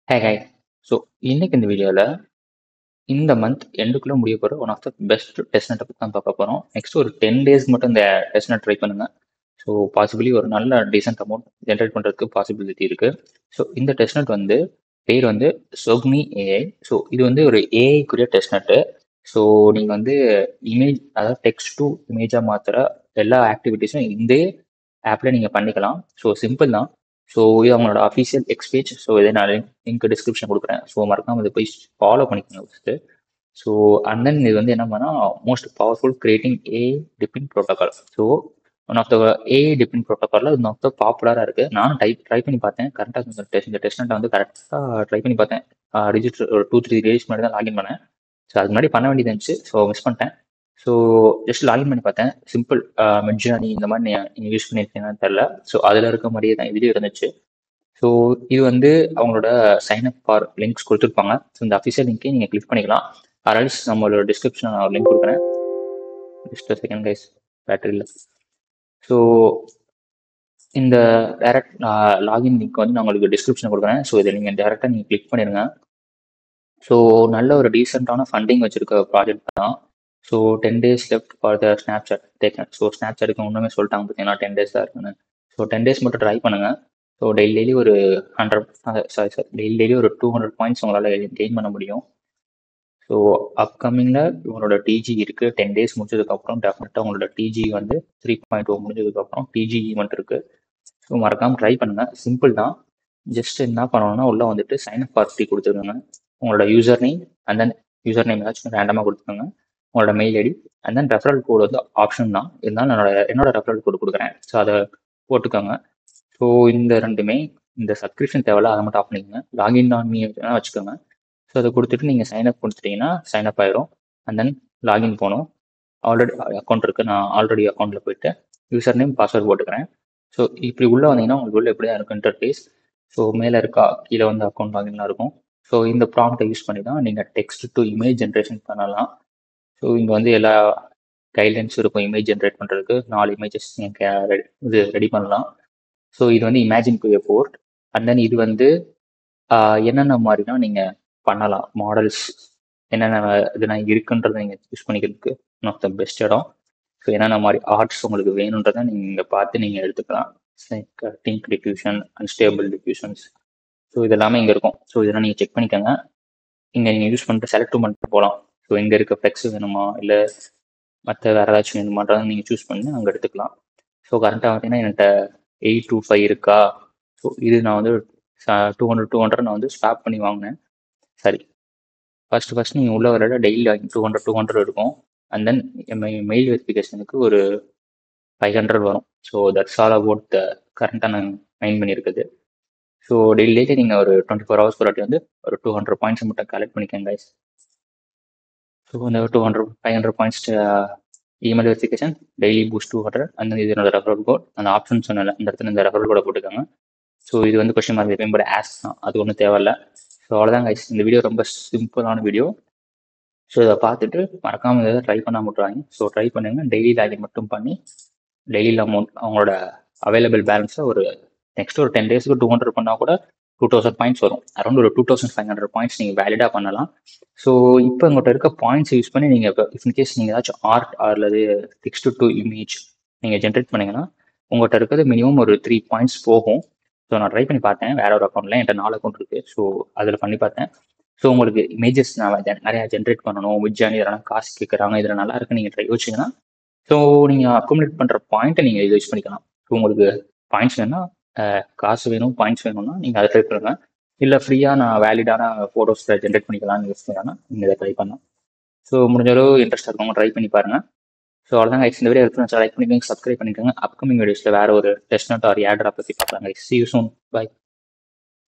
Hey hi. So இன்னைக்கு இந்த வீடியோவில் இந்த மந்த் எண்டுக்குள்ளே முடிய போகிற one of the best test நெட்டை பற்றி தான் பார்க்க போகிறோம். நெக்ஸ்ட் ஒரு 10 days மட்டும் இந்த டெஸ்ட் நெட் ட்ரை பண்ணுங்க. ஸோ பாசிபிளி ஒரு நல்ல டீசென்ட் அமௌண்ட் ஜென்ரேட் பண்ணுறதுக்கு பாசிபிலிட்டி இருக்குது. ஸோ இந்த டெஸ்ட் நெட் வந்து பேர் வந்து சொக்னி ஏஐ. ஸோ இது வந்து ஒரு ஏஐக்குரிய டெஸ்ட் நெட்டு. ஸோ நீங்கள் வந்து இமேஜ், அதாவது டெக்ஸ்ட் டு இமேஜாக மாற்றுற எல்லா ஆக்டிவிட்டீஸும் இந்த ஆப்பில் நீங்கள் பண்ணிக்கலாம். ஸோ சிம்பிள் தான். ஸோ இது அவங்களோட அஃபீஷியல் எக்ஸ்பேஜ். ஸோ இதை நான் லிங்க் டிஸ்கிரிப்ஷன் கொடுக்குறேன். ஸோ மறக்காம இதை போய் ஃபாலோ பண்ணிக்கோங்க ஃபஸ்ட்டு. ஸோ அண்ட் தென் இது வந்து என்ன பண்ணால் most powerful creating AI tipping protocol. So one of the AI tipping ப்ரோட்டோகாலில் ஒன் ஆஃப் த பாப்புலராக இருக்குது. நானும் ட்ரை பண்ணி பார்த்தேன். கரெக்டாக இந்த டெஸ்ட் நெட்டை வந்து கரெக்டாக ட்ரை பண்ணி பார்த்தேன். ரிஜிஸ்டர் ஒரு 2-3 days முன்னாடி தான் லாகின் பண்ணேன். ஸோ அதுக்கு முன்னாடி பண்ண வேண்டியது இருந்துச்சு. ஸோ மிஸ் பண்ணிட்டேன். ஸோ ஜஸ்ட் லாகின் பண்ணி பார்த்தேன். சிம்பிள் மிட்ஜர்னி இந்த மாதிரி நீங்கள் யூஸ் பண்ணியிருக்கீங்கன்னு தெரில. ஸோ அதில் இருக்க மாதிரியே தான் இதுலேயும் இருந்துச்சு. ஸோ இது வந்து அவங்களோட சைன்அப் ஃபார் லிங்க்ஸ் கொடுத்துருப்பாங்க. ஸோ இந்த அஃபிஷியல் லிங்க்கே நீங்கள் கிளிக் பண்ணிக்கலாம். அரல்ஸ் நம்மளோட டிஸ்கிரிப்ஷனில் நான் ஒரு லிங்க் கொடுக்குறேன். ஜஸ்ட் செகண்ட் கைஸ், பேட்டரி இல்லை. ஸோ இந்த டேரக்ட் லாகின் லிங்க் வந்து நான் உங்களுக்கு டிஸ்கிரிப்ஷனில் கொடுக்குறேன். ஸோ இதை நீங்கள் டேரெக்டாக நீங்கள் கிளிக் பண்ணிடுங்க. ஸோ நல்ல ஒரு டீசெண்டான ஃபண்டிங் வச்சுருக்க ப்ராஜெக்ட் தான். So 10 days left for the Snapchat taken. So ஸ்னாப்சாட்டுக்கு ஒன்றுமே சொல்லிட்டாங்க பார்த்தீங்கன்னா 10 days தான் இருக்குன்னு. ஸோ 10 days மட்டும் ட்ரை பண்ணுங்கள். ஸோ டெய்லி ஒரு 100 டெய்லி ஒரு 200 பாயிண்ட்ஸ் உங்களால் கெயின் பண்ண முடியும். ஸோ அப்கமிங்கில் உங்களோட டிஜி இருக்குது. 10 days முடிச்சதுக்கப்புறம் டெஃபினட்டாக உங்களோட டிஜி வந்து 3.0 முடிஞ்சதுக்கப்புறம் டிஜி ஈவெண்ட் இருக்குது. ஸோ மறக்காமல் ட்ரை பண்ணுங்கள். சிம்பிள் தான். ஜஸ்ட் என்ன பண்ணணும்னா உள்ளே வந்துட்டு சைன் அப் ஃபார் ஃப்ரீ கொடுத்துருங்க. உங்களோட user name and then user name ஏதாச்சும் ரேண்டமாக கொடுத்துருங்க. உங்களோட mail ID and then referral code வந்து ஆப்ஷன் தான். இருந்தாலும் என்னோட ரெஃபரல் கோடு கொடுக்குறேன். ஸோ அதை போட்டுக்கோங்க. ஸோ இந்த ரெண்டுமே இந்த சப்ஸ்கிரிப்ஷன் தேவையில்ல, அதை மட்டும் ஆஃப் பண்ணிக்கோங்க. லாகின் ஆன் மீ வச்சுக்கோங்க. ஸோ அதை கொடுத்துட்டு நீங்கள் சைன் அப் கொடுத்துட்டீங்கன்னா சைன் அப் ஆயிரும். அண்ட் தென் லாகின் போகணும். ஆல்ரெடி அக்கௌண்ட் இருக்குது. நான் ஆல்ரெடி அக்கௌண்ட்டில் போயிட்டு யூசர் நேம் பாஸ்வேர்ட் போட்டுக்கிறேன். ஸோ இப்படி உள்ளே வந்தீங்கன்னா உங்களுக்கு உள்ள எப்படி தான் இருக்கும் இன்டர்ஃபேஸ். ஸோ மேலே இருக்கா, கீழே வந்து அக்கௌண்ட் லாகின்லாம் இருக்கும். ஸோ இந்த ப்ராம்ப்டை யூஸ் பண்ணி தான் நீங்கள் டெக்ஸ்ட் டு இமேஜ் ஜென்ரேஷன் பண்ணலாம். ஸோ இங்கே வந்து எல்லா கைட்லைன்ஸ் இருக்கும் இமேஜ் ஜென்ரேட் பண்ணுறதுக்கு. 4 இமேஜஸ் நீங்கள் இது ரெடி பண்ணலாம். ஸோ இது வந்து imagine to board. And then இது வந்து என்னென்ன மாதிரினா நீங்கள் பண்ணலாம், மாடல்ஸ் என்னென்ன இதெல்லாம் இருக்குன்றதை நீங்கள் யூஸ் பண்ணிக்கிறதுக்கு ஒன் ஆஃப் த பெஸ்ட் இடம். ஸோ என்னென்ன மாதிரி ஆர்ட்ஸ் உங்களுக்கு வேணுன்றதை நீங்கள் இங்கே பார்த்து நீங்கள் எடுத்துக்கலாம். டிங்க் டிஃப்யூஷன், அன்ஸ்டேபிள் டிஃப்யூஷன்ஸ், ஸோ இதெல்லாமே இங்கே இருக்கும். ஸோ இதெல்லாம் நீங்கள் செக் பண்ணிக்கோங்க. இங்கே நீங்கள் யூஸ் பண்ணிட்டு செலக்ட் பண்ணிட்டு போகலாம். ஸோ இங்கே இருக்க ஃப்ளெக்ஸ் வேணுமா இல்லை மற்ற வேறு ஏதாச்சும் வேணுமான்றதை நீங்கள் சூஸ் பண்ணி அங்கே எடுத்துக்கலாம். ஸோ கரெக்டாக பார்த்தீங்கன்னா என்கிட்ட 825 இருக்கா. ஸோ இது நான் வந்து 200 நான் வந்து ஸ்டாப் பண்ணி வாங்கினேன். சரி, ஃபர்ஸ்ட் நீங்கள் உள்ள வர டெய்லி 200 இருக்கும். அண்ட் தென் மெயில் வெரிஃபிகேஷனுக்கு ஒரு 500 வரும். So that's all about the கரண்ட்டாக நான் மைண்ட் பண்ணியிருக்குது. ஸோ டெய்லி நீங்கள் ஒரு 24 hours ஒரு வந்து ஒரு 200 பாயிண்ட்ஸ் மட்டும் கலெக்ட் பண்ணிக்கோங்க கைஸ். ஸோ இந்த 500 points email verification, daily boost 200, அந்த இதனோட ரெஃபரல் கோட், அந்த ஆப்ஷன் சொன்னல இந்த இடத்துல இந்த ரெஃபரல் கோடை போட்டுக்கோங்க. ஸோ இது வந்து கொஸ்டின் மார்க் எப்பயும் போட ஆஸ் தான், அது ஒன்றும் தேவையில்ல. ஸோ அவ்வளோதான் கைஸ், இந்த வீடியோ ரொம்ப சிம்பிளான வீடியோ. ஸோ இதை பார்த்துட்டு மறக்காமல் இதை ட்ரை பண்ண விட்றாங்க. ஸோ ட்ரை பண்ணுங்க. டெய்லி லாகின் மட்டும் பண்ணி டெய்லி அமௌண்ட் அவங்களோட அவைலபிள் பேலன்ஸை ஒரு நெக்ஸ்ட் ஒரு 10 daysக்கு 200 பண்ணால் கூட 2000 பாயிண்ட்ஸ் வரும். அரௌண்ட் ஒரு 2500 பாயிண்ட்ஸ் நீங்கள் வேலிடாக பண்ணலாம். ஸோ இப்போ உங்கள்கிட்ட இருக்க பாயிண்ட்ஸ் யூஸ் பண்ணி நீங்கள் இப்போ இன்கேஸ் நீங்கள் ஏதாச்சும் ஆர்ட் அல்லது டெக்ஸ்ட் டு இமேஜ் நீங்கள் ஜென்ரேட் பண்ணிங்கன்னா உங்கள்கிட்ட இருக்கிறது மினிமம் ஒரு 3 பாயிண்ட்ஸ் போகும். ஸோ நான் ட்ரை பண்ணி பார்த்தேன். வேற ஒரு அக்கௌண்ட்டில் என்கிட்ட 4 அக்கௌண்ட் இருக்குது. ஸோ அதில் பண்ணி பார்த்தேன். ஸோ உங்களுக்கு இமேஜஸ் நான் நிறையா ஜென்ரேட் பண்ணணும், மிட்ஜானி இதெல்லாம் காசு கேட்குறாங்க, இதில் நல்லா இருக்குன்னு நீங்கள் ட்ரை வச்சிங்கன்னா ஸோ நீங்கள் அக்குமுலேட் பண்ணுற பாயிண்ட்டை நீங்கள் இதை யூஸ் பண்ணிக்கலாம். ஸோ உங்களுக்கு பாயிண்ட்ஸ் வேணும்னா, காசு வேணும், பாயிண்ட்ஸ் வேணும்னா நீங்கள் அதை ட்ரை பண்ணுங்க. இல்லை ஃப்ரீயாக நான் வேலிடான ஃபோட்டோஸ் ஜென்ரேட் பண்ணிக்கலாம்னு யூஸ் பண்ணால் நீங்கள் இதை ட்ரை பண்ணலாம். ஸோ முடிஞ்ச அளவு இன்ட்ரெஸ்ட்டாக இருக்கவங்க ட்ரை பண்ணி பாருங்கள். ஸோ அவ்வளோதான் கைஸ், இந்த வீடியோ எடுத்து லைக் பண்ணிக்கோங்க, சப்ஸ்கிரைப் பண்ணிக்கோங்க. அப்கமிங் வீடியோஸில் வேறு ஒரு test note or air drop பற்றி பார்க்கலாம் guys. See you soon. Bye.